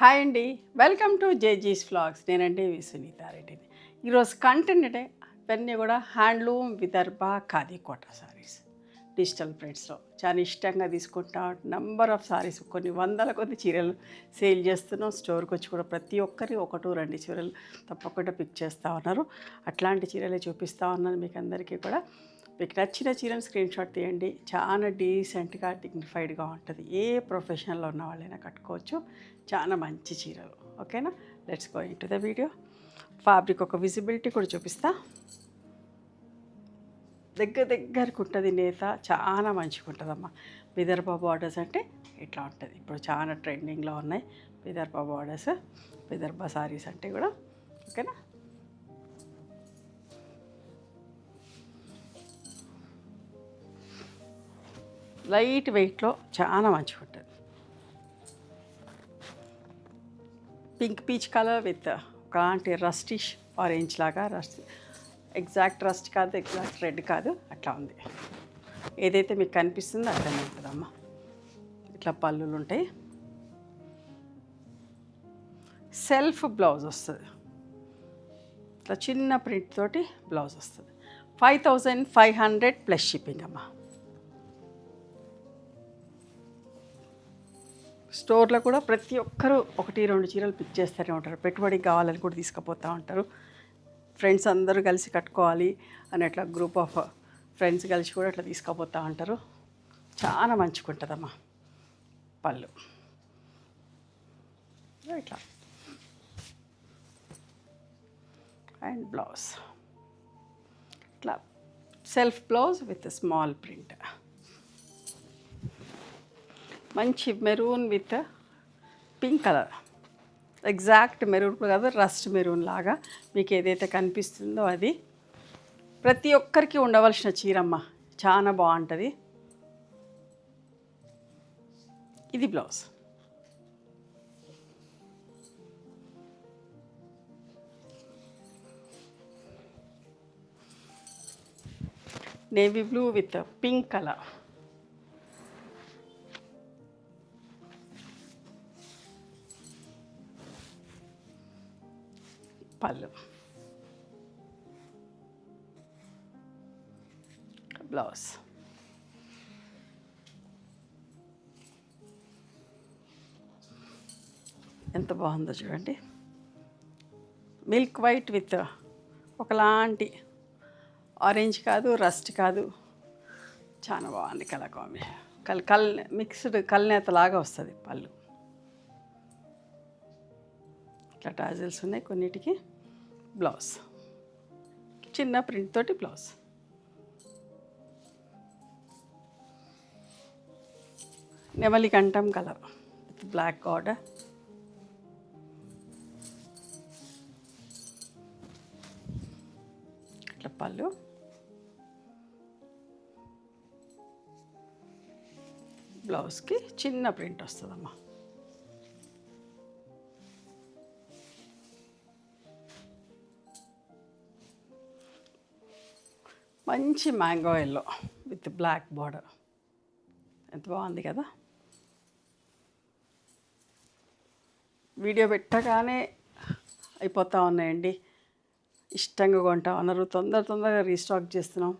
Hi అండి, welcome to జేజీస్ vlogs. నేనండి సునీతారెడ్డిని. ఈరోజు కంటెంట్ అంటే ఇవన్నీ కూడా హ్యాండ్లూమ్ విదర్భ ఖాదీ కోటా సారీస్ డిజిటల్ ప్రింట్స్లో చాలా ఇష్టంగా తీసుకుంటా. నంబర్ ఆఫ్ సారీస్ కొన్ని వందల కొద్ది చీరలు సేల్ చేస్తున్నాం. స్టోర్కి వచ్చి కూడా ప్రతి ఒక్కరి ఒకటి రెండు చీరలు తప్పకుండా పిక్ చేస్తూ ఉన్నారు. అట్లాంటి చీరలే చూపిస్తూ ఉన్నాను మీకు అందరికీ కూడా. మీకు నచ్చిన చీరను స్క్రీన్ షాట్ తీయండి. చాలా డీసెంట్గా డిగ్నిఫైడ్గా ఉంటుంది. ఏ ప్రొఫెషన్లో ఉన్న వాళ్ళైనా కట్టుకోవచ్చు. చాలా మంచి చీరలు. ఓకేనా, let's go in to the video. Fabric ఒక విజిబిలిటీ కూడా చూపిస్తా. దగ్గరకు ఉంటుంది నేత, చాలా మంచిగా ఉంటుందమ్మా. విదర్భ బార్డర్స్ అంటే ఇట్లా ఉంటుంది. ఇప్పుడు చాలా ట్రెండింగ్లో ఉన్నాయి విదర్భ బార్డర్స్, విదర్భ సారీస్ అంటే కూడా. ఓకేనా, లైట్ వెయిట్లో చాలా మంచిగా ఉంటుంది. పింక్ పీచ్ కలర్ విత్ ఒకలాంటి రస్టిష్ ఆరెంజ్ లాగా, ఎగ్జాక్ట్ రస్ట్ కాదు, ఎగ్జాక్ట్ రెడ్ కాదు, అట్లా ఉంది. ఏదైతే మీకు కనిపిస్తుందో అట్లనే ఉంటుందమ్మా. ఇట్లా పళ్ళులు ఉంటాయి. సెల్ఫ్ బ్లౌజ్ వస్తుంది. ఇట్లా చిన్న ప్రింట్ తోటి బ్లౌజ్ వస్తుంది. 5500 ప్లస్ షిప్పింగ్ అమ్మా. స్టోర్లో కూడా ప్రతి ఒక్కరూ ఒకటి రెండు చీరలు పిక్ చేస్తూనే ఉంటారు. పెట్టుబడికి కావాలని కూడా తీసుకుపోతూ ఉంటారు. ఫ్రెండ్స్ అందరూ కలిసి కట్టుకోవాలి అని అట్లా గ్రూప్ ఆఫ్ ఫ్రెండ్స్ కలిసి కూడా అట్లా తీసుకుపోతూ ఉంటారు. చాలా మంచిగా ఉంటుందమ్మా పళ్ళు. ఇట్లా అండ్ బ్లౌజ్ ఇట్లా self blouse with small print. మంచి maroon with pink colour, exact maroon కాదు, రస్ట్ మెరూన్ లాగా మీకు ఏదైతే కనిపిస్తుందో అది. ప్రతి ఒక్కరికి ఉండవలసిన చీరమ్మ, చాలా బాగుంటుంది. ఇది blouse. Navy blue with pink colour. పళ్ళు, బ్లౌజ్. ఎంత బాగుందో చూడండి. మిల్క్ వైట్ విత్ ఒకలాంటి ఆరెంజ్ కాదు, రస్ట్ కాదు, చాలా బాగుంది కలర్ కాంబినేషన్. కల్ మిక్స్డ్ కల్నేత లాగా వస్తుంది పళ్ళు. ఇట్లా టాజిల్స్ ఉన్నాయి కొన్నిటికి. బ్లౌజ్ చిన్న ప్రింట్ తోటి బ్లౌజ్. నెమలి కంఠం కలర్ విత్ బ్లాక్ బార్డర్. ఇట్లా పళ్ళు. బ్లౌజ్కి చిన్న ప్రింట్ వస్తుందమ్మా. మంచి mango yellow with black border. ఎంత బాగుంది కదా. వీడియో పెట్టగానే అయిపోతూ ఉన్నాయండి. ఇష్టంగా కొంటా ఉన్నారు. తొందరగా రీస్టాక్ చేస్తున్నాం.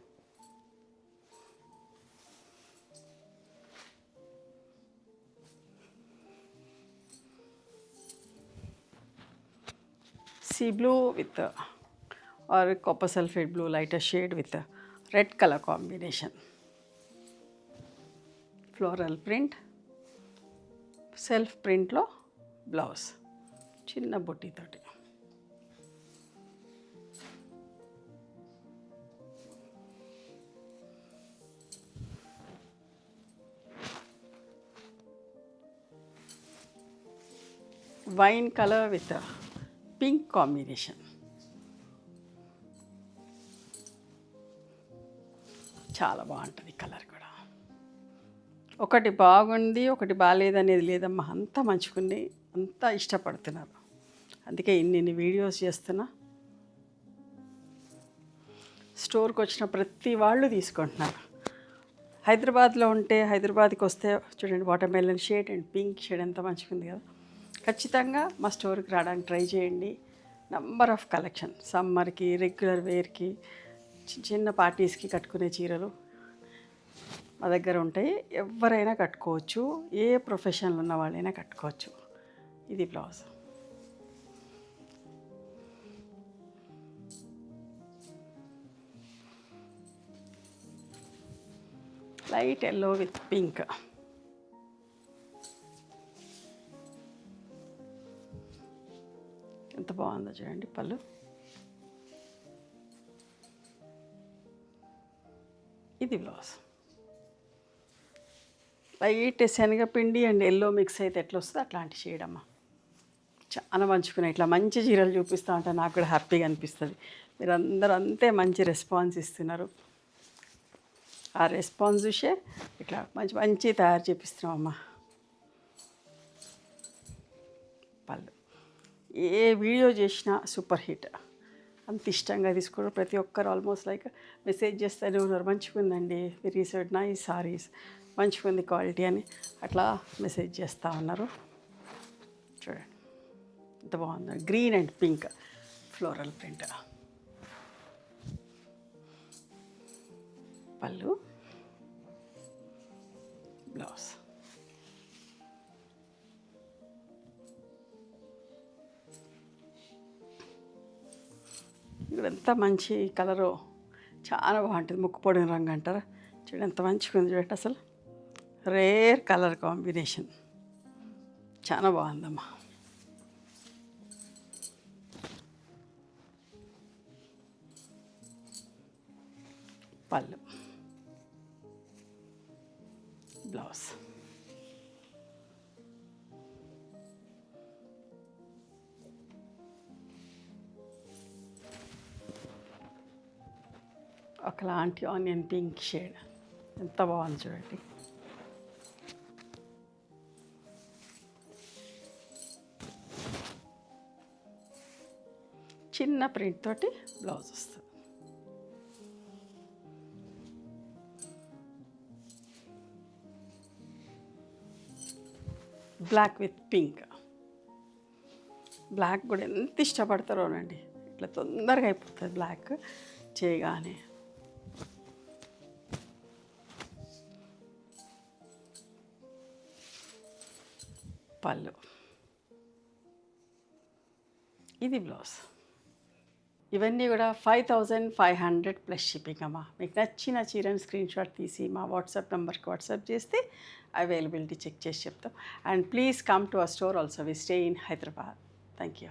Sea blue with or copper sulphate blue, lighter shade with a red color combination. Floral print, self print lo blouse, chinna booty toti. Wine color with a pink combination. చాలా బాగుంటుంది కలర్ కూడా. ఒకటి బాగుంది ఒకటి బాగాలేదనేది లేదమ్మా. అంతా మంచుకుని అంతా ఇష్టపడుతున్నారు. అందుకే ఇన్ని వీడియోస్ చేస్తున్నా. స్టోర్కి వచ్చిన ప్రతి వాళ్ళు తీసుకుంటున్నారు. హైదరాబాద్లో ఉంటే హైదరాబాద్కి వస్తే చూడండి water melon shade and pink shade ఎంత మంచిగా ఉంది కదా. ఖచ్చితంగా మా స్టోర్కి రావడానికి ట్రై చేయండి. నంబర్ ఆఫ్ కలెక్షన్, సమ్మర్కి, రెగ్యులర్ వేర్కి, చిన్న పార్టీస్కి కట్టుకునే చీరలు మా దగ్గర ఉంటాయి. ఎవరైనా కట్టుకోవచ్చు, ఏ ప్రొఫెషన్లో ఉన్న వాళ్ళైనా కట్టుకోవచ్చు. ఇది blouse. Light yellow with pink. ఎంత బాగుందో చూడండి పళ్ళు. ఇది బ్లౌజ్. లైట్ శనగపిండి అండ్ ఎల్లో మిక్స్ అయితే ఎట్లా వస్తుందో అట్లాంటి షేడ్ అమ్మ. చాలా మంచుకున్నాయి. ఇట్లా మంచి చీరలు చూపిస్తూ ఉంటే నాకు కూడా హ్యాపీగా అనిపిస్తుంది. మీరు అందరూ అంతే మంచి రెస్పాన్స్ ఇస్తున్నారు. ఆ రెస్పాన్స్ చూసే ఇట్లా మంచి మంచి తయారు చేపిస్తున్నామమ్మా. పళ్ళు ఏ వీడియో చేసినా సూపర్ హిట్. అంత ఇష్టంగా తీసుకోవడం. ప్రతి ఒక్కరు ఆల్మోస్ట్ లైక్ మెసేజ్ చేస్తూనే ఉన్నారు, మంచిగా ఉందండి, వెరీ సైడ్ నైస్ సారీస్, మంచిగా ఉంది క్వాలిటీ అని అట్లా మెసేజ్ చేస్తూ ఉన్నారు. చూడండి ఎంత బాగుంది. Green and pink floral print. పళ్ళు, బ్లౌజ్. ఇక్కడ ఎంత మంచి కలరు, చాలా బాగుంటుంది. ముక్కు పొడిన రంగు అంటారా, చూడండి ఎంత మంచిగా ఉంది. చూడండి అసలు రేర్ కలర్ కాంబినేషన్, చాలా బాగుందమ్మా. పళ్ళు, బ్లౌజ్. ఒకలాంటి ఆనియన్ పింక్ షేడ్, ఎంత బాగుంది చూడండి. చిన్న ప్రింట్ తోటి బ్లౌజ్ వస్తుంది. Black with pink. బ్లాక్ కూడా ఎంత ఇష్టపడతారోనండి, ఇట్లా తొందరగా అయిపోతుంది బ్లాక్ చేయగానే. పళ్ళు, ఇది బ్లౌజ్. ఇవన్నీ కూడా 5500 ప్లస్ షిప్పింగ్ అమ్మా. మీకు నచ్చిన చీరని స్క్రీన్ షాట్ తీసి మా వాట్సాప్ నెంబర్కి వాట్సాప్ చేస్తే అవైలబిలిటీ చెక్ చేసి చెప్తాం. And please come to our store also. We stay in Hyderabad. Thank you.